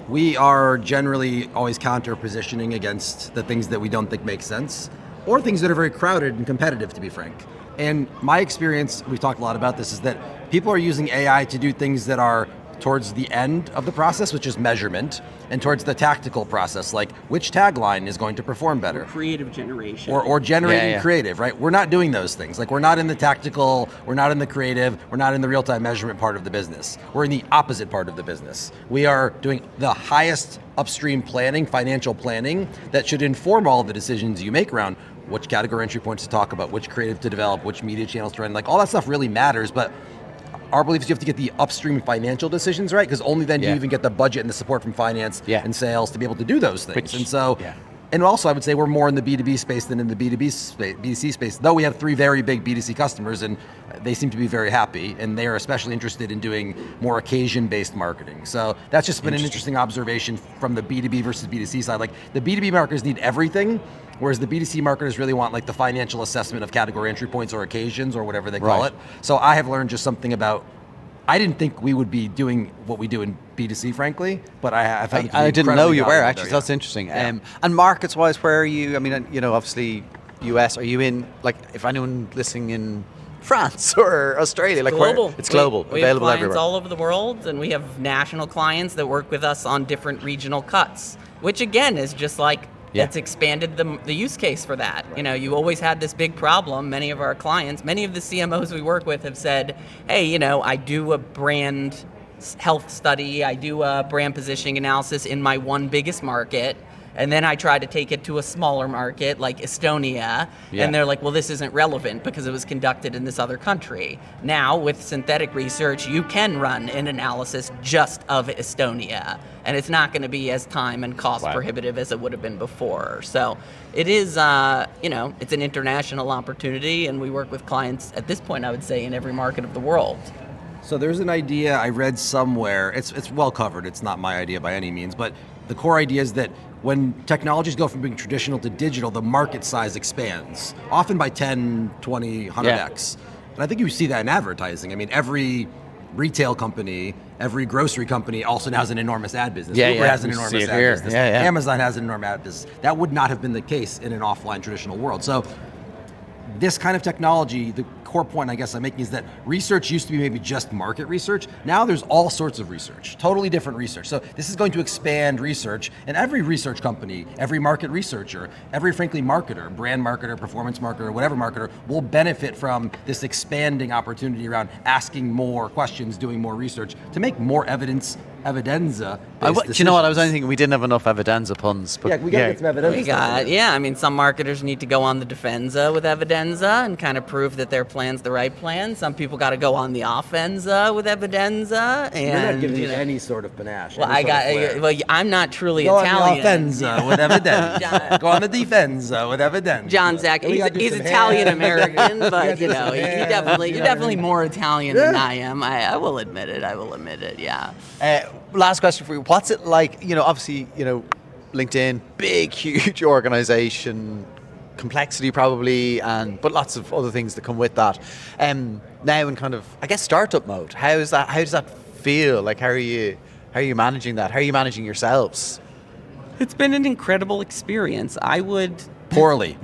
we are generally always counter-positioning against the things that we don't think make sense, or things that are very crowded and competitive, to be frank. And my experience, we've talked a lot about this, is that people are using AI to do things that are towards the end of the process, which is measurement, and towards the tactical process, like which tagline is going to perform better. Creative generation. Or generating creative, right? We're not doing those things. Like, we're not in the tactical, we're not in the creative, we're not in the real-time measurement part of the business. We're in the opposite part of the business. We are doing the highest upstream planning, financial planning, that should inform all of the decisions you make around which category entry points to talk about, which creative to develop, which media channels to run. Like, all that stuff really matters, but our belief is you have to get the upstream financial decisions right, because only then do you even get the budget and the support from finance and sales to be able to do those things. And also I would say we're more in the B2B space than in the B2C space, though we have 3 very big B2C customers, and they seem to be very happy, and they are especially interested in doing more occasion-based marketing. So that's just been an interesting observation from the B2B versus B2C side. Like, the B2B marketers need everything, whereas the B2C marketers really want like the financial assessment of category entry points or occasions or whatever they call it. So I have learned just something about, I didn't think we would be doing what we do in B2C, frankly, but I didn't know you were, actually. So that's interesting. And markets-wise, where are you? I mean, obviously, US, are you in, like, if anyone listening in France or Australia, like, global. It's global, we available have clients everywhere. all over the world, and we have national clients that work with us on different regional cuts, which again is just like, it's expanded the use case for that. You always had this big problem. Many of our clients, many of the CMOs we work with have said, hey, I do a brand health study, I do a brand positioning analysis in my one biggest market, and then I try to take it to a smaller market like Estonia, and they're like, well, this isn't relevant because it was conducted in this other country. Now, with synthetic research, you can run an analysis just of Estonia, and it's not going to be as time and cost prohibitive as it would have been before. So it is, it's an international opportunity, and we work with clients at this point, I would say, in every market of the world. So there's an idea I read somewhere, it's well covered, it's not my idea by any means, but the core idea is that when technologies go from being traditional to digital, the market size expands, often by 10, 20, 100x. And I think you see that in advertising. I mean, every retail company, every grocery company also now has an enormous ad business. Uber has an enormous ad business. Amazon has an enormous ad business. That would not have been the case in an offline traditional world. So this kind of technology, the core point I guess I'm making is that research used to be maybe just market research. Now there's all sorts of research, totally different research. So this is going to expand research, and every research company, every market researcher, every frankly marketer, brand marketer, performance marketer, whatever marketer, will benefit from this expanding opportunity around asking more questions, doing more research to make more Evidenza. Do you know what? I was only thinking we didn't have enough Evidenza puns. But we got to get some Evidenza. We got, I mean, some marketers need to go on the defensa with Evidenza and kind of prove that their plan's the right plan. Some people got to go on the offensa with Evidenza. And you're not giving any sort of panache. Well, I'm not truly go Italian. Go on the offensa with Evidenza. Go on the defensa with Evidenza. John Zach, he's Italian American, but you're definitely more Italian than I am. I will admit it. Yeah. Last question for you. What's it like, obviously, LinkedIn, big, huge organization, complexity probably, but lots of other things that come with that. Now in kind of, I guess, startup mode, how does that feel? Like, how are you managing that? How are you managing yourselves? It's been an incredible experience. I would... Poorly.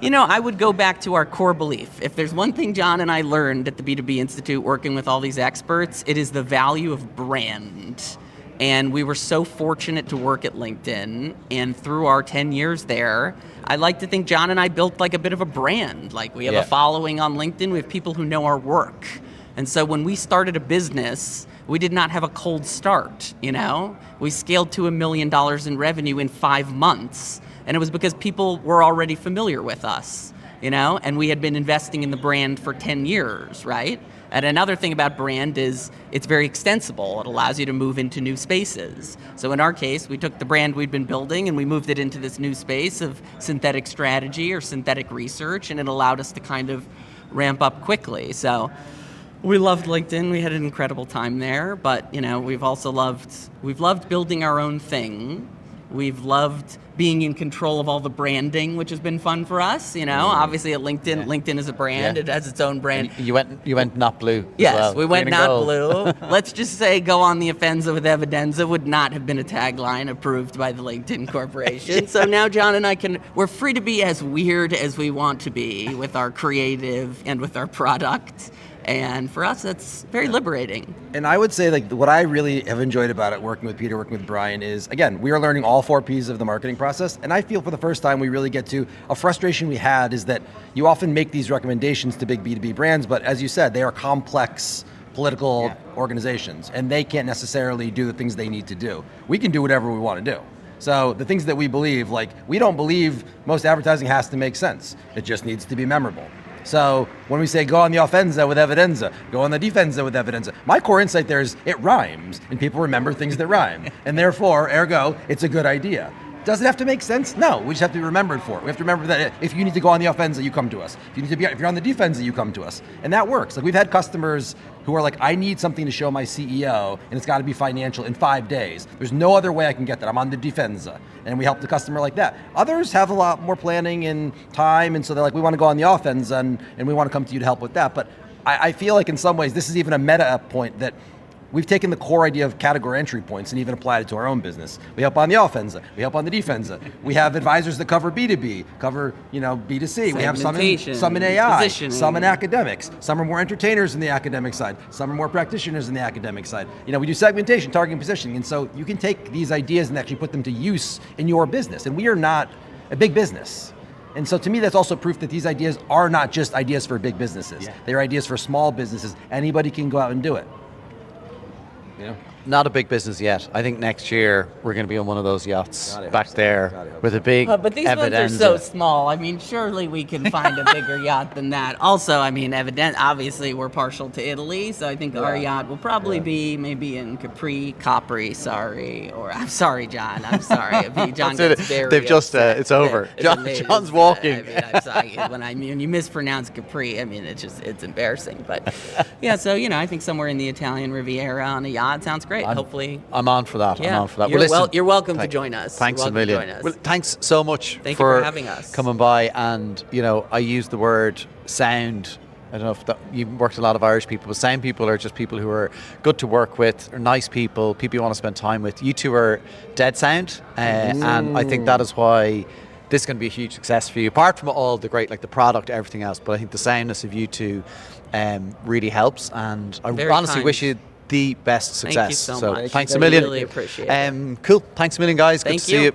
I would go back to our core belief. If there's one thing Jon and I learned at the B2B Institute working with all these experts, it is the value of brand. And we were so fortunate to work at LinkedIn. And through our 10 years there, I like to think Jon and I built like a bit of a brand. Like we have a following on LinkedIn. We have people who know our work. And so when we started a business, we did not have a cold start, We scaled to $1 million in revenue in 5 months. And it was because people were already familiar with us, and we had been investing in the brand for 10 years, right? And another thing about brand is it's very extensible. It allows you to move into new spaces. So in our case, we took the brand we'd been building and we moved it into this new space of synthetic strategy or synthetic research, and it allowed us to kind of ramp up quickly. So we loved LinkedIn. We had an incredible time there, but we've loved building our own thing. We've loved being in control of all the branding, which has been fun for us. Obviously at LinkedIn, LinkedIn is a brand. It has its own brand. And you went not blue. Yes, as well. we went not blue. Let's just say go on the offensive with Evidenza would not have been a tagline approved by the LinkedIn Corporation. So now Jon and I we're free to be as weird as we want to be with our creative and with our product. And for us, that's very liberating. And I would say what I really have enjoyed about it, working with Peter, working with Brian, is, again, we are learning all 4 Ps of the marketing process. And I feel for the first time we really get to, a frustration we had is that you often make these recommendations to big B2B brands, but as you said, they are complex political organizations, and they can't necessarily do the things they need to do. We can do whatever we want to do. So the things that we believe, we don't believe most advertising has to make sense. It just needs to be memorable. So when we say go on the offensive with Evidenza, go on the defensive with Evidenza, my core insight there is it rhymes, and people remember things that rhyme. And therefore, ergo, it's a good idea. Does it have to make sense? No, we just have to be remembered for it. We have to remember that if you need to go on the offensive, you come to us. If you're on the defensive, you come to us. And that works. We've had customers who are like, I need something to show my CEO, and it's got to be financial in 5 days. There's no other way I can get that. I'm on the defensive. And we help the customer like that. Others have a lot more planning and time, and so they're like, we want to go on the offense, and we want to come to you to help with that. But I feel like in some ways, this is even a meta point that we've taken the core idea of category entry points and even applied it to our own business. We help on the offensive. We help on the defensive. We have advisors that cover B2B, cover B2C. We have some in AI, some in academics. Some are more entertainers in the academic side. Some are more practitioners in the academic side. We do segmentation, targeting, positioning. And so you can take these ideas and actually put them to use in your business. And we are not a big business. And so to me, that's also proof that these ideas are not just ideas for big businesses. They're ideas for small businesses. Anybody can go out and do it. Not a big business yet. I think next year we're going to be on one of those yachts back there with a big but these ones are Evidenza. so small. Surely we can find a bigger yacht than that. Also, obviously we're partial to Italy, so I think our yacht will probably be maybe in Capri, or I'm sorry, Jon. I'm sorry. Jon gets very They've just, it's over. Jon's walking. I'm sorry. When you mispronounce Capri, it's embarrassing. But yeah, so, I think somewhere in the Italian Riviera on a yacht sounds great. Hopefully. I'm on for that. Yeah. I'm on for that. You're welcome to join us. Thanks a million. Well, thanks so much Thank you for having us. Coming by. And, I use the word sound. I don't know if you've worked with a lot of Irish people, but sound people are just people who are good to work with, are nice people you want to spend time with. You two are dead sound. And I think that is why this is going to be a huge success for you, apart from all the great, the product, everything else. But I think the soundness of you two really helps. And I honestly wish you the best success. Thank you so much. Thanks a million. Really appreciate it. Cool. Thanks a million, guys. Good to see you.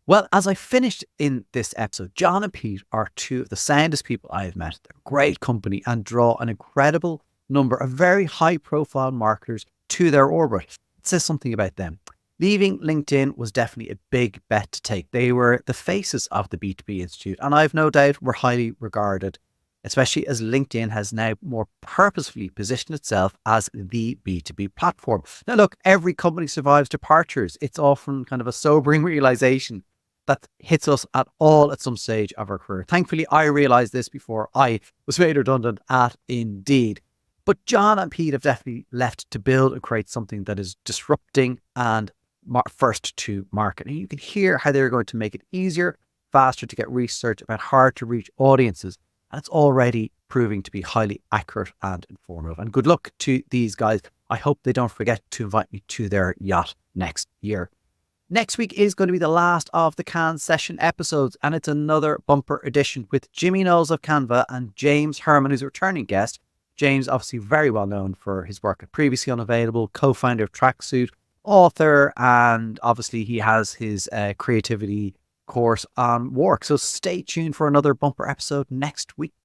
Well, as I finished in this episode, Jon and Pete are two of the soundest people I have met. They're a great company and draw an incredible number of very high-profile marketers to their orbit. It says something about them. Leaving LinkedIn was definitely a big bet to take. They were the faces of the B2B Institute, and I've no doubt were highly regarded, especially as LinkedIn has now more purposefully positioned itself as the B2B platform. Now look, every company survives departures. It's often kind of a sobering realization that hits us at some stage of our career. Thankfully, I realized this before I was made redundant at Indeed. But Jon and Pete have definitely left to build and create something that is disrupting and first to market. And you can hear how they're going to make it easier, faster to get research about hard to reach audiences. And it's already proving to be highly accurate and informative. And good luck to these guys. I hope they don't forget to invite me to their yacht next year. Next week is going to be the last of the Cannes session episodes, and it's another bumper edition with Jimmy Knowles of Canva and James Herman, who's a returning guest. James, obviously very well known for his work at Previously Unavailable, co-founder of Tracksuit, author, and obviously he has his creativity course on work. So stay tuned for another bumper episode next week.